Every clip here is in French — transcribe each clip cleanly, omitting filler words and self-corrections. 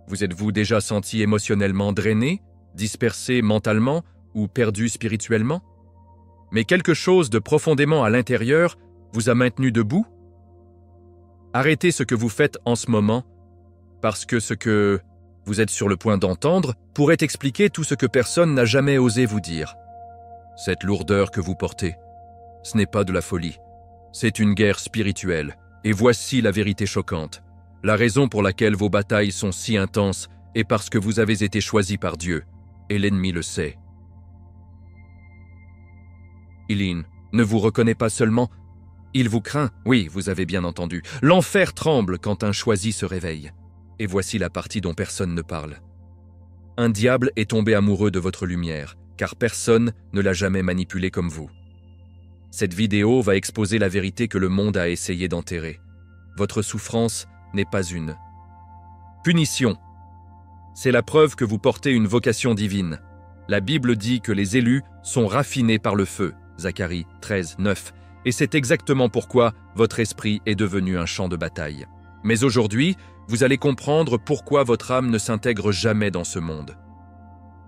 Vous êtes-vous déjà senti émotionnellement drainé, dispersé mentalement ou perdu spirituellement? Mais quelque chose de profondément à l'intérieur vous a maintenu debout? Arrêtez ce que vous faites en ce moment, parce que ce que vous êtes sur le point d'entendre pourrait expliquer tout ce que personne n'a jamais osé vous dire. Cette lourdeur que vous portez, ce n'est pas de la folie, c'est une guerre spirituelle. Et voici la vérité choquante. La raison pour laquelle vos batailles sont si intenses est parce que vous avez été choisi par Dieu, et l'ennemi le sait. Eileen ne vous reconnaît pas seulement, il vous craint, oui, vous avez bien entendu. L'enfer tremble quand un choisi se réveille. Et voici la partie dont personne ne parle. Un diable est tombé amoureux de votre lumière, car personne ne l'a jamais manipulé comme vous. Cette vidéo va exposer la vérité que le monde a essayé d'enterrer. Votre souffrance n'est pas une punition. C'est la preuve que vous portez une vocation divine. La Bible dit que les élus sont raffinés par le feu, Zacharie 13, 9, et c'est exactement pourquoi votre esprit est devenu un champ de bataille. Mais aujourd'hui, vous allez comprendre pourquoi votre âme ne s'intègre jamais dans ce monde.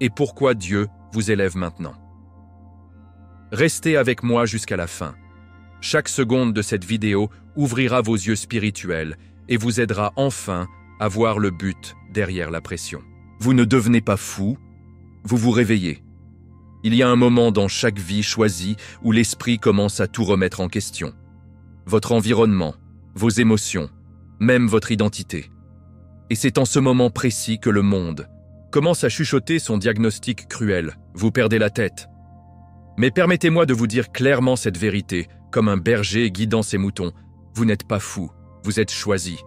Et pourquoi Dieu vous élève maintenant. Restez avec moi jusqu'à la fin. Chaque seconde de cette vidéo ouvrira vos yeux spirituels et vous aidera enfin à voir le but derrière la pression. Vous ne devenez pas fou, vous vous réveillez. Il y a un moment dans chaque vie choisie où l'esprit commence à tout remettre en question. Votre environnement, vos émotions, même votre identité. Et c'est en ce moment précis que le monde commence à chuchoter son diagnostic cruel. Vous perdez la tête. Mais permettez-moi de vous dire clairement cette vérité, comme un berger guidant ses moutons. Vous n'êtes pas fou, vous êtes choisi.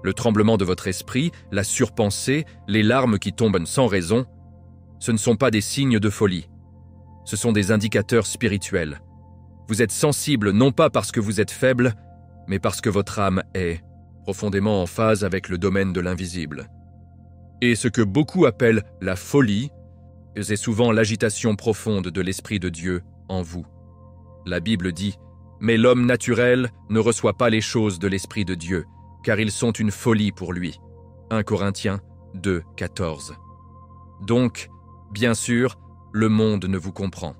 Le tremblement de votre esprit, la surpensée, les larmes qui tombent sans raison, ce ne sont pas des signes de folie. Ce sont des indicateurs spirituels. Vous êtes sensible non pas parce que vous êtes faible, mais parce que votre âme est profondément en phase avec le domaine de l'invisible. Et ce que beaucoup appellent la folie, c'est souvent l'agitation profonde de l'Esprit de Dieu en vous. La Bible dit « Mais l'homme naturel ne reçoit pas les choses de l'Esprit de Dieu, car ils sont une folie pour lui. » 1 Corinthiens 2, 14. Donc, bien sûr, le monde ne vous comprend.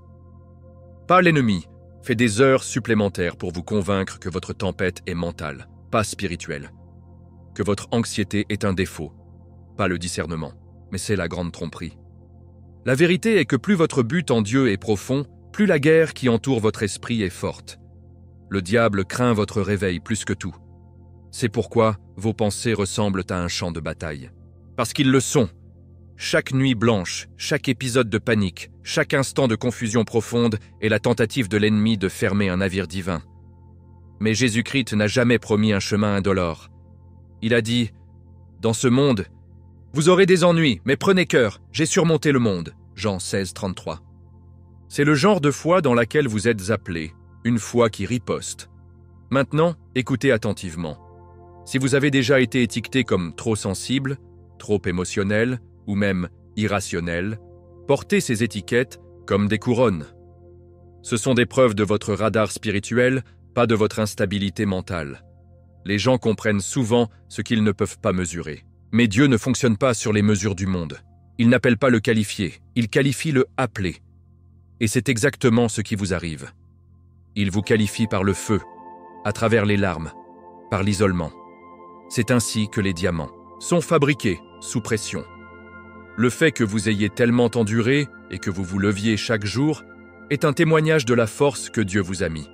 Pas l'ennemi fait des heures supplémentaires pour vous convaincre que votre tempête est mentale, pas spirituelle. Que votre anxiété est un défaut, pas le discernement, mais c'est la grande tromperie. La vérité est que plus votre but en Dieu est profond, plus la guerre qui entoure votre esprit est forte. Le diable craint votre réveil plus que tout. C'est pourquoi vos pensées ressemblent à un champ de bataille. Parce qu'ils le sont. Chaque nuit blanche, chaque épisode de panique, chaque instant de confusion profonde est la tentative de l'ennemi de fermer un navire divin. Mais Jésus-Christ n'a jamais promis un chemin indolore. Il a dit « Dans ce monde, vous aurez des ennuis, mais prenez cœur, j'ai surmonté le monde. » Jean 16, 33. C'est le genre de foi dans laquelle vous êtes appelés, une foi qui riposte. Maintenant, écoutez attentivement. Si vous avez déjà été étiqueté comme trop sensible, trop émotionnel ou même irrationnel, portez ces étiquettes comme des couronnes. Ce sont des preuves de votre radar spirituel, pas de votre instabilité mentale. Les gens comprennent souvent ce qu'ils ne peuvent pas mesurer. Mais Dieu ne fonctionne pas sur les mesures du monde. Il n'appelle pas le qualifié, il qualifie le appelé. Et c'est exactement ce qui vous arrive. Il vous qualifie par le feu, à travers les larmes, par l'isolement. C'est ainsi que les diamants sont fabriqués sous pression. Le fait que vous ayez tellement enduré et que vous vous leviez chaque jour est un témoignage de la force que Dieu vous a mis.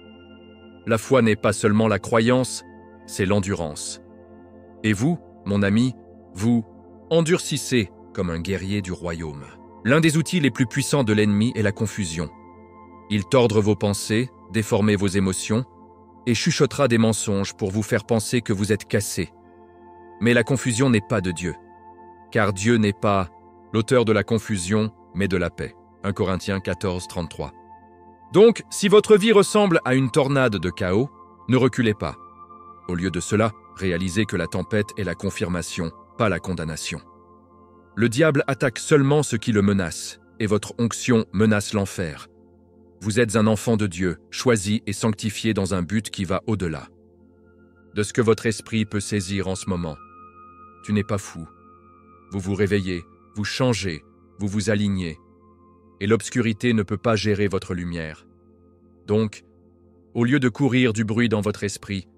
La foi n'est pas seulement la croyance, c'est l'endurance. Et vous, mon ami, vous endurcissez comme un guerrier du royaume. L'un des outils les plus puissants de l'ennemi est la confusion. Il tordra vos pensées, déformer vos émotions et chuchotera des mensonges pour vous faire penser que vous êtes cassé. Mais la confusion n'est pas de Dieu, car Dieu n'est pas l'auteur de la confusion, mais de la paix. 1 Corinthiens 14, 33. Donc, si votre vie ressemble à une tornade de chaos, ne reculez pas. Au lieu de cela, réalisez que la tempête est la confirmation, pas la condamnation. Le diable attaque seulement ce qui le menace, et votre onction menace l'enfer. Vous êtes un enfant de Dieu, choisi et sanctifié dans un but qui va au-delà de ce que votre esprit peut saisir en ce moment. Tu n'es pas fou. Vous vous réveillez, vous changez, vous vous alignez. Et l'obscurité ne peut pas gérer votre lumière. Donc, au lieu de courir du bruit dans votre esprit,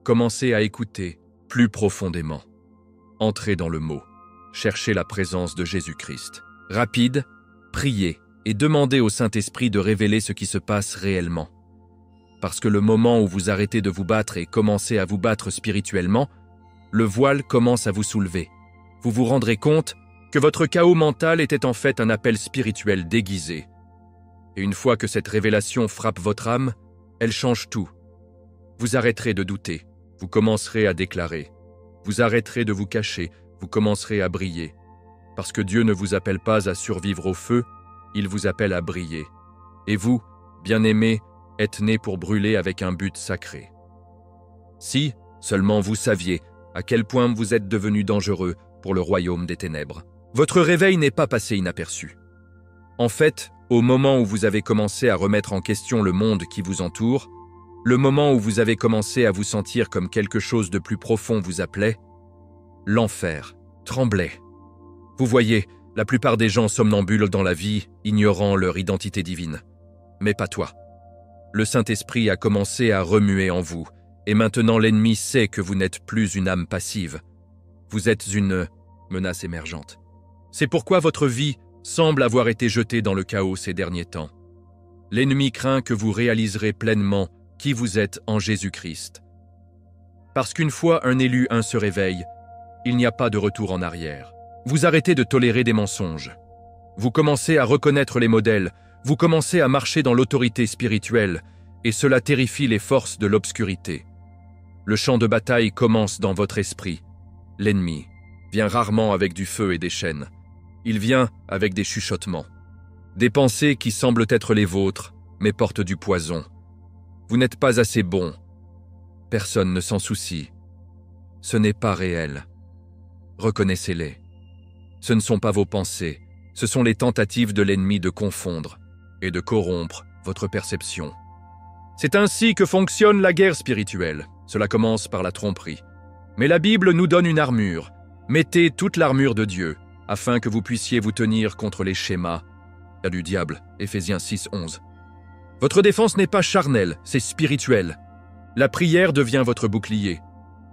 commencez à écouter plus profondément. Entrez dans le mot. Cherchez la présence de Jésus-Christ. Rapide, priez et demandez au Saint-Esprit de révéler ce qui se passe réellement. Parce que le moment où vous arrêtez de vous battre et commencez à vous battre spirituellement, le voile commence à vous soulever. Vous vous rendrez compte que votre chaos mental était en fait un appel spirituel déguisé. Et une fois que cette révélation frappe votre âme, elle change tout. Vous arrêterez de douter, vous commencerez à déclarer. Vous arrêterez de vous cacher, vous commencerez à briller. Parce que Dieu ne vous appelle pas à survivre au feu, il vous appelle à briller. Et vous, bien-aimés, êtes nés pour brûler avec un but sacré. Si seulement vous saviez à quel point vous êtes devenus dangereux pour le royaume des ténèbres. Votre réveil n'est pas passé inaperçu. En fait, au moment où vous avez commencé à remettre en question le monde qui vous entoure, le moment où vous avez commencé à vous sentir comme quelque chose de plus profond vous appelait, l'enfer tremblait. Vous voyez, la plupart des gens somnambules dans la vie, ignorant leur identité divine. Mais pas toi. Le Saint-Esprit a commencé à remuer en vous, et maintenant l'ennemi sait que vous n'êtes plus une âme passive. Vous êtes une menace émergente. C'est pourquoi votre vie semble avoir été jetée dans le chaos ces derniers temps. L'ennemi craint que vous réaliserez pleinement qui vous êtes en Jésus-Christ. Parce qu'une fois un élu se réveille, il n'y a pas de retour en arrière. Vous arrêtez de tolérer des mensonges. Vous commencez à reconnaître les modèles, vous commencez à marcher dans l'autorité spirituelle, et cela terrifie les forces de l'obscurité. Le champ de bataille commence dans votre esprit. L'ennemi vient rarement avec du feu et des chaînes. Il vient avec des chuchotements. Des pensées qui semblent être les vôtres, mais portent du poison. Vous n'êtes pas assez bon. Personne ne s'en soucie. Ce n'est pas réel. Reconnaissez-les. Ce ne sont pas vos pensées, ce sont les tentatives de l'ennemi de confondre et de corrompre votre perception. C'est ainsi que fonctionne la guerre spirituelle. Cela commence par la tromperie. Mais la Bible nous donne une armure. Mettez toute l'armure de Dieu, afin que vous puissiez vous tenir contre les schémas du diable. Éphésiens 6:11. Votre défense n'est pas charnelle, c'est spirituel. La prière devient votre bouclier.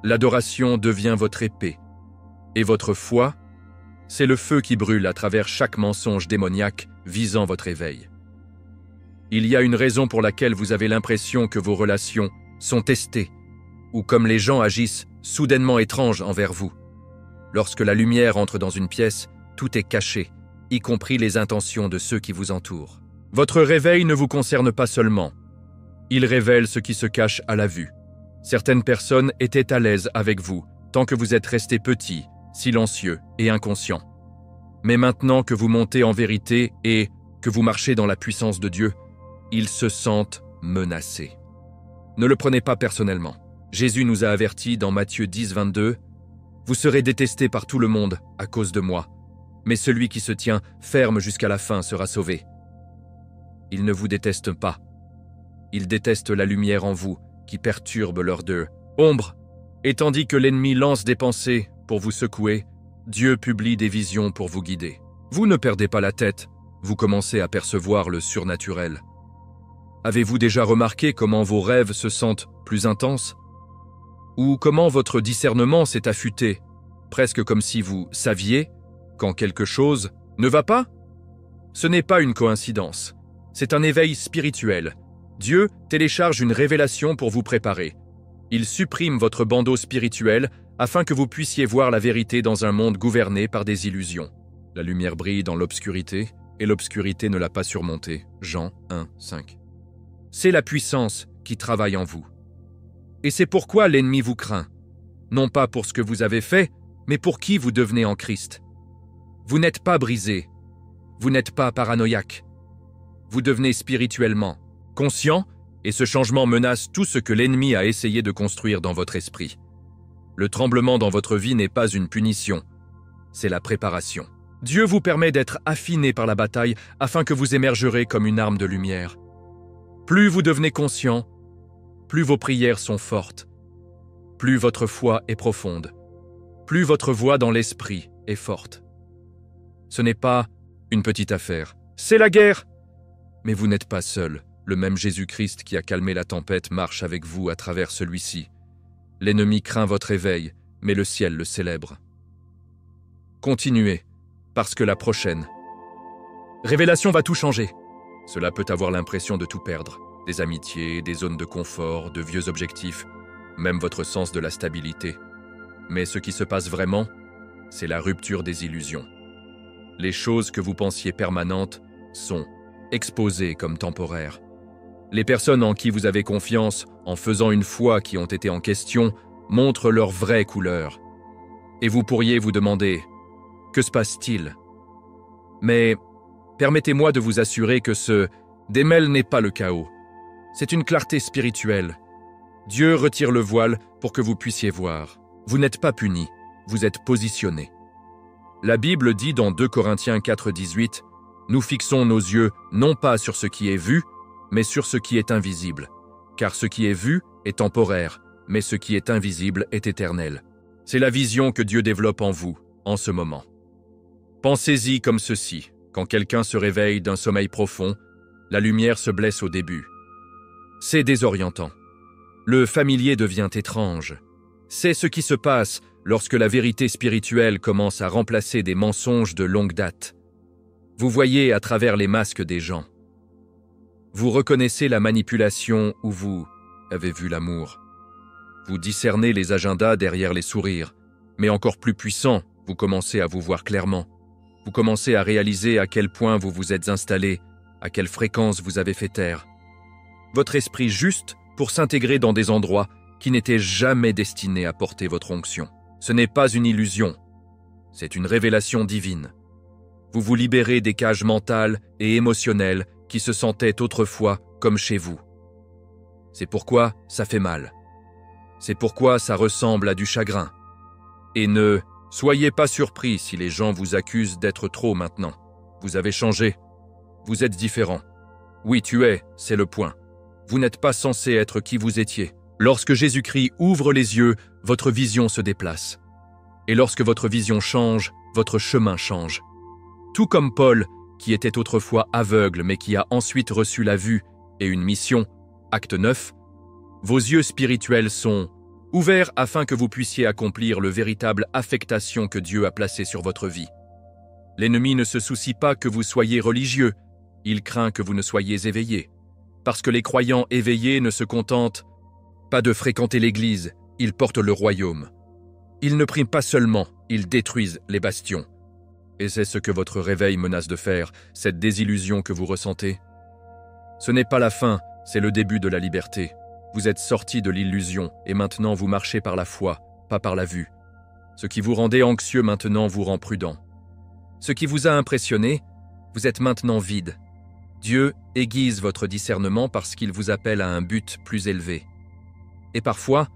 L'adoration devient votre épée. Et votre foi, c'est le feu qui brûle à travers chaque mensonge démoniaque visant votre éveil. Il y a une raison pour laquelle vous avez l'impression que vos relations sont testées, ou comme les gens agissent soudainement étranges envers vous. Lorsque la lumière entre dans une pièce, tout est caché, y compris les intentions de ceux qui vous entourent. Votre réveil ne vous concerne pas seulement. Il révèle ce qui se cache à la vue. Certaines personnes étaient à l'aise avec vous, tant que vous êtes resté petit, silencieux et inconscient. Mais maintenant que vous montez en vérité et que vous marchez dans la puissance de Dieu, ils se sentent menacés. Ne le prenez pas personnellement. Jésus nous a avertis dans Matthieu 10:22 « Vous serez détestés par tout le monde à cause de moi, mais celui qui se tient ferme jusqu'à la fin sera sauvé. » Ils ne vous détestent pas. Ils détestent la lumière en vous qui perturbe leur ombre. Et tandis que l'ennemi lance des pensées pour vous secouer, Dieu publie des visions pour vous guider. Vous ne perdez pas la tête, vous commencez à percevoir le surnaturel. Avez-vous déjà remarqué comment vos rêves se sentent plus intenses? Ou comment votre discernement s'est affûté, presque comme si vous saviez quand quelque chose ne va pas? Ce n'est pas une coïncidence, c'est un éveil spirituel. Dieu télécharge une révélation pour vous préparer. Il supprime votre bandeau spirituel afin que vous puissiez voir la vérité dans un monde gouverné par des illusions. La lumière brille dans l'obscurité, et l'obscurité ne l'a pas surmontée. Jean 1:5. C'est la puissance qui travaille en vous. Et c'est pourquoi l'ennemi vous craint, non pas pour ce que vous avez fait, mais pour qui vous devenez en Christ. Vous n'êtes pas brisé, vous n'êtes pas paranoïaque. Vous devenez spirituellement conscient, et ce changement menace tout ce que l'ennemi a essayé de construire dans votre esprit. Le tremblement dans votre vie n'est pas une punition, c'est la préparation. Dieu vous permet d'être affiné par la bataille afin que vous émergerez comme une arme de lumière. Plus vous devenez conscient, plus vos prières sont fortes, plus votre foi est profonde, plus votre voix dans l'esprit est forte. Ce n'est pas une petite affaire. C'est la guerre. Mais vous n'êtes pas seul. Le même Jésus-Christ qui a calmé la tempête marche avec vous à travers celui-ci. L'ennemi craint votre éveil, mais le ciel le célèbre. Continuez, parce que la prochaine révélation va tout changer. Cela peut avoir l'impression de tout perdre. Des amitiés, des zones de confort, de vieux objectifs, même votre sens de la stabilité. Mais ce qui se passe vraiment, c'est la rupture des illusions. Les choses que vous pensiez permanentes sont exposées comme temporaires. Les personnes en qui vous avez confiance, en faisant une foi qui ont été en question, montrent leur vraie couleur. Et vous pourriez vous demander, que se passe-t-il? Mais permettez-moi de vous assurer que ce démêle n'est pas le chaos. C'est une clarté spirituelle. Dieu retire le voile pour que vous puissiez voir. Vous n'êtes pas punis, vous êtes positionnés. La Bible dit dans 2 Corinthiens 4,18 « Nous fixons nos yeux non pas sur ce qui est vu, mais sur ce qui est invisible. Car ce qui est vu est temporaire, mais ce qui est invisible est éternel. » C'est la vision que Dieu développe en vous, en ce moment. Pensez-y comme ceci. Quand quelqu'un se réveille d'un sommeil profond, la lumière se blesse au début. C'est désorientant. Le familier devient étrange. C'est ce qui se passe lorsque la vérité spirituelle commence à remplacer des mensonges de longue date. Vous voyez à travers les masques des gens. Vous reconnaissez la manipulation où vous avez vu l'amour. Vous discernez les agendas derrière les sourires, mais encore plus puissant, vous commencez à vous voir clairement. Vous commencez à réaliser à quel point vous vous êtes installé, à quelle fréquence vous avez fait taire. Votre esprit juste pour s'intégrer dans des endroits qui n'étaient jamais destinés à porter votre onction. Ce n'est pas une illusion, c'est une révélation divine. Vous vous libérez des cages mentales et émotionnelles qui se sentaient autrefois comme chez vous. C'est pourquoi ça fait mal. C'est pourquoi ça ressemble à du chagrin. Et ne soyez pas surpris si les gens vous accusent d'être trop maintenant. Vous avez changé. Vous êtes différent. Oui, c'est le point. Vous n'êtes pas censé être qui vous étiez. Lorsque Jésus-Christ ouvre les yeux, votre vision se déplace. Et lorsque votre vision change, votre chemin change. Tout comme Paul, qui était autrefois aveugle mais qui a ensuite reçu la vue et une mission, acte 9, vos yeux spirituels sont ouverts afin que vous puissiez accomplir le véritable affectation que Dieu a placée sur votre vie. L'ennemi ne se soucie pas que vous soyez religieux, il craint que vous ne soyez éveillés. Parce que les croyants éveillés ne se contentent pas de fréquenter l'Église, ils portent le royaume. Ils ne prient pas seulement, ils détruisent les bastions. Et c'est ce que votre réveil menace de faire, cette désillusion que vous ressentez. Ce n'est pas la fin, c'est le début de la liberté. Vous êtes sortis de l'illusion et maintenant vous marchez par la foi, pas par la vue. Ce qui vous rendait anxieux maintenant vous rend prudent. Ce qui vous a impressionné, vous êtes maintenant vide. Dieu aiguise votre discernement parce qu'il vous appelle à un but plus élevé. Et parfois,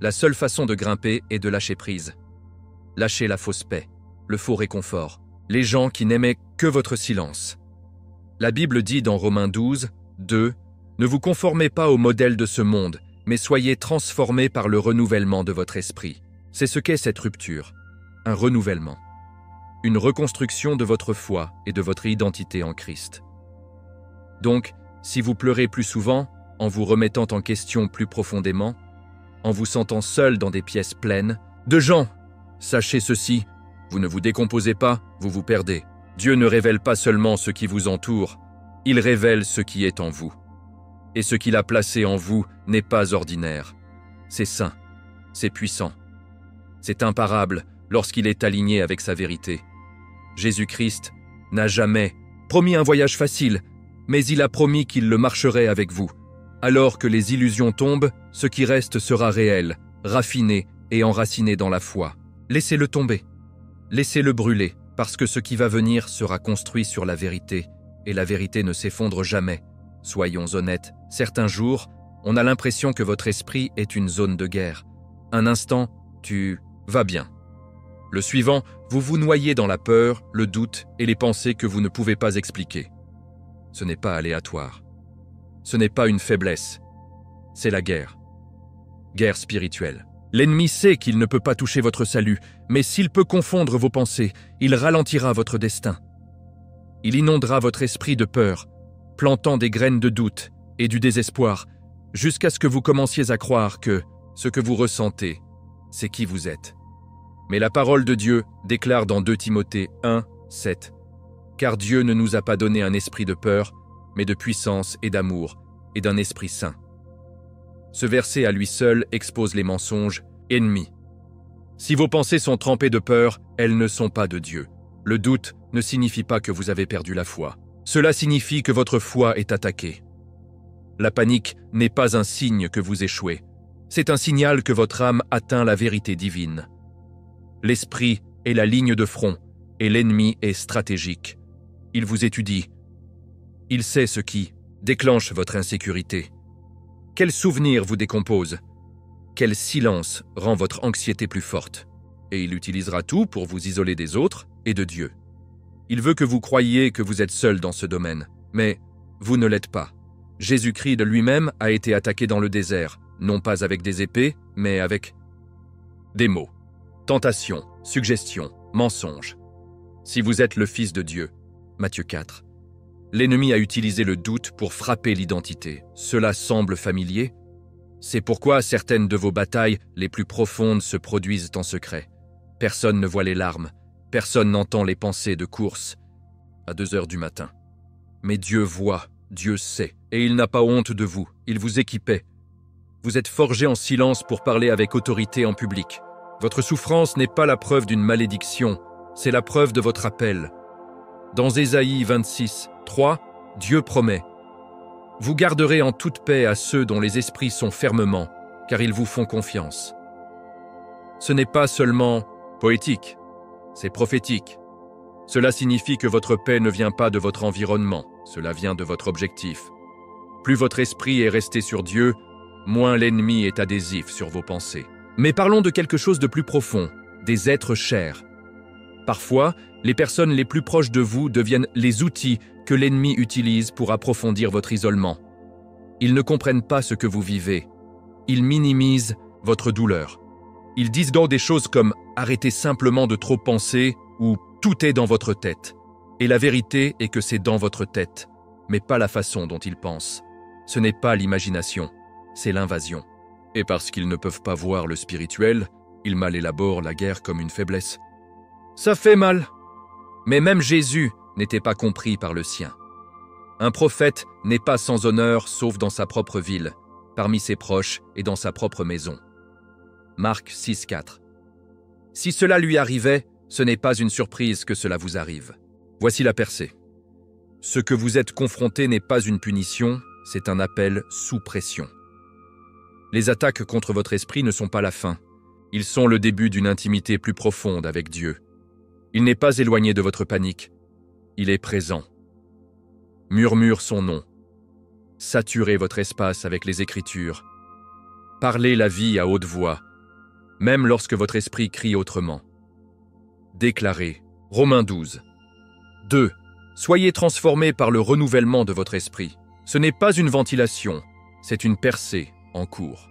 la seule façon de grimper est de lâcher prise. Lâchez la fausse paix, le faux réconfort, les gens qui n'aimaient que votre silence. La Bible dit dans Romains 12, 2, « Ne vous conformez pas au modèle de ce monde, mais soyez transformés par le renouvellement de votre esprit. » C'est ce qu'est cette rupture, un renouvellement. Une reconstruction de votre foi et de votre identité en Christ. Donc, si vous pleurez plus souvent, en vous remettant en question plus profondément, en vous sentant seul dans des pièces pleines de gens, sachez ceci, vous ne vous décomposez pas, vous vous perdez. Dieu ne révèle pas seulement ce qui vous entoure, il révèle ce qui est en vous. Et ce qu'il a placé en vous n'est pas ordinaire. C'est saint, c'est puissant. C'est imparable lorsqu'il est aligné avec sa vérité. Jésus-Christ n'a jamais promis un voyage facile, mais il a promis qu'il le marcherait avec vous. Alors que les illusions tombent, ce qui reste sera réel, raffiné et enraciné dans la foi. Laissez-le tomber. Laissez-le brûler, parce que ce qui va venir sera construit sur la vérité, et la vérité ne s'effondre jamais. Soyons honnêtes, certains jours, on a l'impression que votre esprit est une zone de guerre. Un instant, tu vas bien. Le suivant, vous vous noyez dans la peur, le doute et les pensées que vous ne pouvez pas expliquer. Ce n'est pas aléatoire. Ce n'est pas une faiblesse. C'est la guerre. Guerre spirituelle. L'ennemi sait qu'il ne peut pas toucher votre salut, mais s'il peut confondre vos pensées, il ralentira votre destin. Il inondera votre esprit de peur, plantant des graines de doute et du désespoir, jusqu'à ce que vous commenciez à croire que ce que vous ressentez, c'est qui vous êtes. Mais la parole de Dieu déclare dans 2 Timothée 1, 7 « Car Dieu ne nous a pas donné un esprit de peur, mais de puissance et d'amour, et d'un esprit saint. » Ce verset à lui seul expose les mensonges ennemis. Si vos pensées sont trempées de peur, elles ne sont pas de Dieu. Le doute ne signifie pas que vous avez perdu la foi. Cela signifie que votre foi est attaquée. La panique n'est pas un signe que vous échouez. C'est un signal que votre âme atteint la vérité divine. L'esprit est la ligne de front et l'ennemi est stratégique. Il vous étudie. Il sait ce qui déclenche votre insécurité. Quel souvenir vous décompose? Quel silence rend votre anxiété plus forte? Et il utilisera tout pour vous isoler des autres et de Dieu. Il veut que vous croyiez que vous êtes seul dans ce domaine, mais vous ne l'êtes pas. Jésus-Christ de lui-même a été attaqué dans le désert, non pas avec des épées, mais avec des mots. Tentation, suggestion, mensonge. Si vous êtes le Fils de Dieu, Matthieu 4. L'ennemi a utilisé le doute pour frapper l'identité. Cela semble familier? C'est pourquoi certaines de vos batailles les plus profondes se produisent en secret. Personne ne voit les larmes, personne n'entend les pensées de course à 2 heures du matin. Mais Dieu voit, Dieu sait, et il n'a pas honte de vous, il vous équipait. Vous êtes forgé en silence pour parler avec autorité en public. Votre souffrance n'est pas la preuve d'une malédiction, c'est la preuve de votre appel. Dans Ésaïe 26, 3, Dieu promet « Vous garderez en toute paix à ceux dont les esprits sont fermement, car ils vous font confiance. » Ce n'est pas seulement poétique, c'est prophétique. Cela signifie que votre paix ne vient pas de votre environnement, cela vient de votre objectif. Plus votre esprit est resté sur Dieu, moins l'ennemi est adhésif sur vos pensées. Mais parlons de quelque chose de plus profond, des êtres chers. Parfois, les personnes les plus proches de vous deviennent les outils que l'ennemi utilise pour approfondir votre isolement. Ils ne comprennent pas ce que vous vivez. Ils minimisent votre douleur. Ils disent donc des choses comme « arrêtez simplement de trop penser » ou « tout est dans votre tête ». Et la vérité est que c'est dans votre tête, mais pas la façon dont ils pensent. Ce n'est pas l'imagination, c'est l'invasion. Et parce qu'ils ne peuvent pas voir le spirituel, ils mal élaborent la guerre comme une faiblesse. Ça fait mal. Mais même Jésus n'était pas compris par le sien. Un prophète n'est pas sans honneur sauf dans sa propre ville, parmi ses proches et dans sa propre maison. Marc 6, 4. Si cela lui arrivait, ce n'est pas une surprise que cela vous arrive. Voici la percée. Ce que vous êtes confronté n'est pas une punition, c'est un appel sous pression. Les attaques contre votre esprit ne sont pas la fin. Ils sont le début d'une intimité plus profonde avec Dieu. Il n'est pas éloigné de votre panique. Il est présent. Murmure son nom. Saturez votre espace avec les Écritures. Parlez la vie à haute voix, même lorsque votre esprit crie autrement. Déclarez. Romains 12. 2. Soyez transformés par le renouvellement de votre esprit. Ce n'est pas une ventilation, c'est une percée en cours.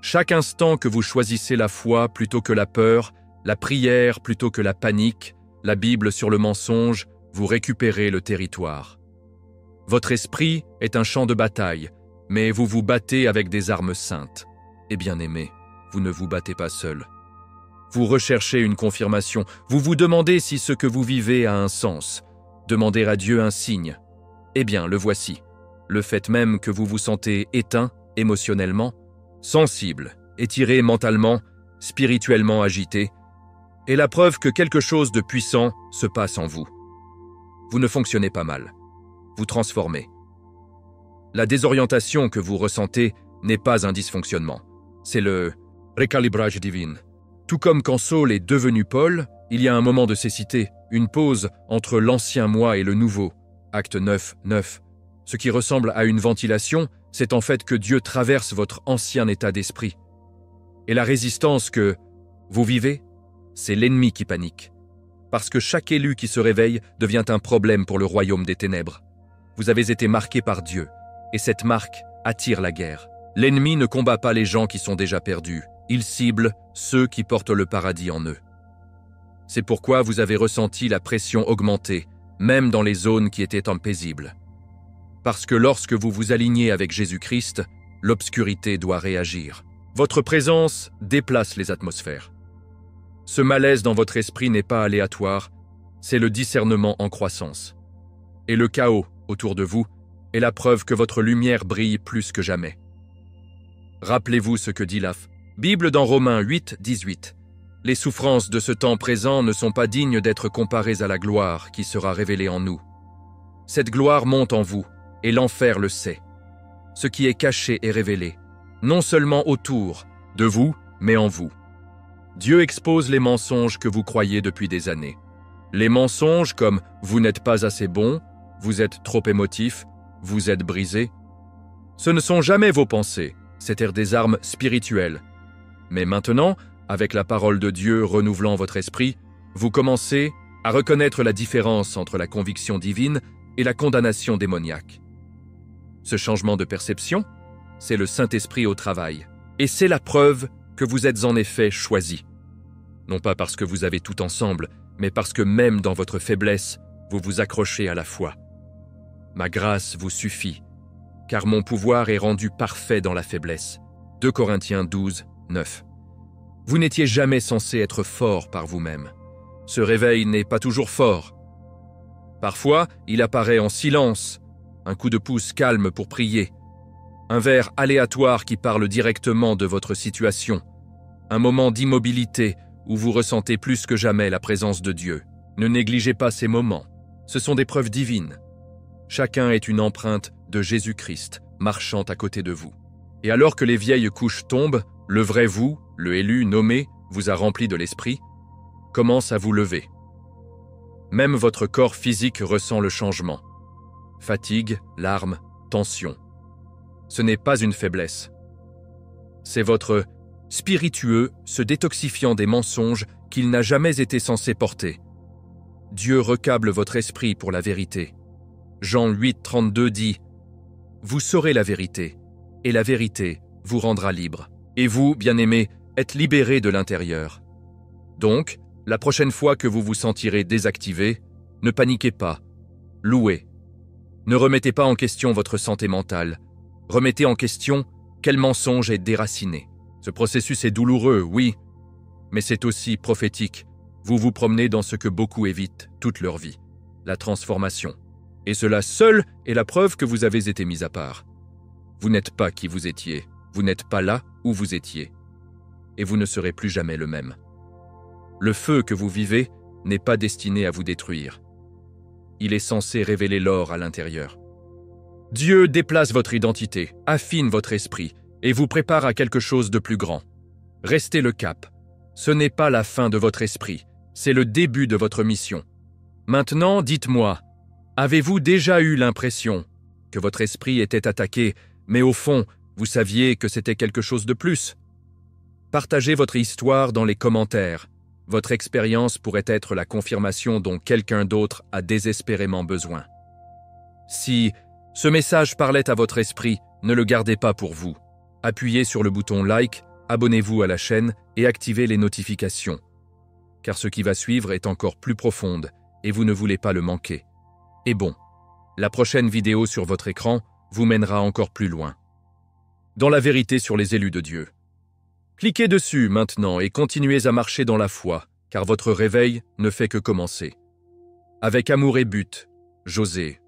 Chaque instant que vous choisissez la foi plutôt que la peur, la prière plutôt que la panique, la Bible sur le mensonge, vous récupérez le territoire. Votre esprit est un champ de bataille, mais vous vous battez avec des armes saintes. Et bien-aimés, vous ne vous battez pas seul. Vous recherchez une confirmation, vous vous demandez si ce que vous vivez a un sens. Demandez à Dieu un signe. Eh bien, le voici. Le fait même que vous vous sentez éteint émotionnellement, sensible, étiré mentalement, spirituellement agité, est la preuve que quelque chose de puissant se passe en vous. Vous ne fonctionnez pas mal. Vous transformez. La désorientation que vous ressentez n'est pas un dysfonctionnement. C'est le récalibrage divin. Tout comme quand Saul est devenu Paul, il y a un moment de cécité, une pause entre l'ancien moi et le nouveau. Acte 9, 9. Ce qui ressemble à une ventilation, c'est en fait que Dieu traverse votre ancien état d'esprit. Et la résistance que vous vivez, c'est l'ennemi qui panique. Parce que chaque élu qui se réveille devient un problème pour le royaume des ténèbres. Vous avez été marqué par Dieu, et cette marque attire la guerre. L'ennemi ne combat pas les gens qui sont déjà perdus, Il cible ceux qui portent le paradis en eux. C'est pourquoi vous avez ressenti la pression augmenter, même dans les zones qui étaient paisibles. Parce que lorsque vous vous alignez avec Jésus-Christ, l'obscurité doit réagir. Votre présence déplace les atmosphères. Ce malaise dans votre esprit n'est pas aléatoire, c'est le discernement en croissance. Et le chaos autour de vous est la preuve que votre lumière brille plus que jamais. Rappelez-vous ce que dit la Bible dans Romains 8, 18. Les souffrances de ce temps présent ne sont pas dignes d'être comparées à la gloire qui sera révélée en nous. Cette gloire monte en vous, et l'enfer le sait. Ce qui est caché est révélé, non seulement autour de vous, mais en vous. Dieu expose les mensonges que vous croyez depuis des années. Les mensonges comme « vous n'êtes pas assez bon »,« vous êtes trop émotif »,« vous êtes brisé », ce ne sont jamais vos pensées, c'étaient des armes spirituelles. Mais maintenant, avec la parole de Dieu renouvelant votre esprit, vous commencez à reconnaître la différence entre la conviction divine et la condamnation démoniaque. Ce changement de perception, c'est le Saint-Esprit au travail. Et c'est la preuve que vous êtes en effet choisi. Non pas parce que vous avez tout ensemble, mais parce que même dans votre faiblesse, vous vous accrochez à la foi. Ma grâce vous suffit, car mon pouvoir est rendu parfait dans la faiblesse. 2 Corinthiens 12, 9. Vous n'étiez jamais censé être fort par vous-même. Ce réveil n'est pas toujours fort. Parfois, il apparaît en silence, un coup de pouce calme pour prier, un vers aléatoire qui parle directement de votre situation, un moment d'immobilité où vous ressentez plus que jamais la présence de Dieu. Ne négligez pas ces moments, ce sont des preuves divines. Chacun est une empreinte de Jésus-Christ marchant à côté de vous. Et alors que les vieilles couches tombent, le vrai vous, le élu nommé, vous a rempli de l'esprit, commence à vous lever. Même votre corps physique ressent le changement. Fatigue, larmes, tension. Ce n'est pas une faiblesse. C'est votre spiritueux se détoxifiant des mensonges qu'il n'a jamais été censé porter. Dieu recable votre esprit pour la vérité. Jean 8, 32 dit « Vous saurez la vérité, et la vérité vous rendra libre. Et vous, bien-aimés, êtes libérés de l'intérieur. Donc, la prochaine fois que vous vous sentirez désactivé, ne paniquez pas, louez. Ne remettez pas en question votre santé mentale. Remettez en question quel mensonge est déraciné. Ce processus est douloureux, oui, mais c'est aussi prophétique. Vous vous promenez dans ce que beaucoup évitent toute leur vie, la transformation. Et cela seul est la preuve que vous avez été mis à part. Vous n'êtes pas qui vous étiez, vous n'êtes pas là où vous étiez. Et vous ne serez plus jamais le même. Le feu que vous vivez n'est pas destiné à vous détruire. Il est censé révéler l'or à l'intérieur. Dieu déplace votre identité, affine votre esprit et vous prépare à quelque chose de plus grand. Restez le cap. Ce n'est pas la fin de votre esprit, c'est le début de votre mission. Maintenant, dites-moi, avez-vous déjà eu l'impression que votre esprit était attaqué, mais au fond, vous saviez que c'était quelque chose de plus? Partagez votre histoire dans les commentaires. Votre expérience pourrait être la confirmation dont quelqu'un d'autre a désespérément besoin. Si ce message parlait à votre esprit, ne le gardez pas pour vous. Appuyez sur le bouton like, abonnez-vous à la chaîne et activez les notifications. Car ce qui va suivre est encore plus profonde et vous ne voulez pas le manquer. Et bon, la prochaine vidéo sur votre écran vous mènera encore plus loin. Dans la vérité sur les élus de Dieu. Cliquez dessus maintenant et continuez à marcher dans la foi, car votre réveil ne fait que commencer. Avec amour et but, José.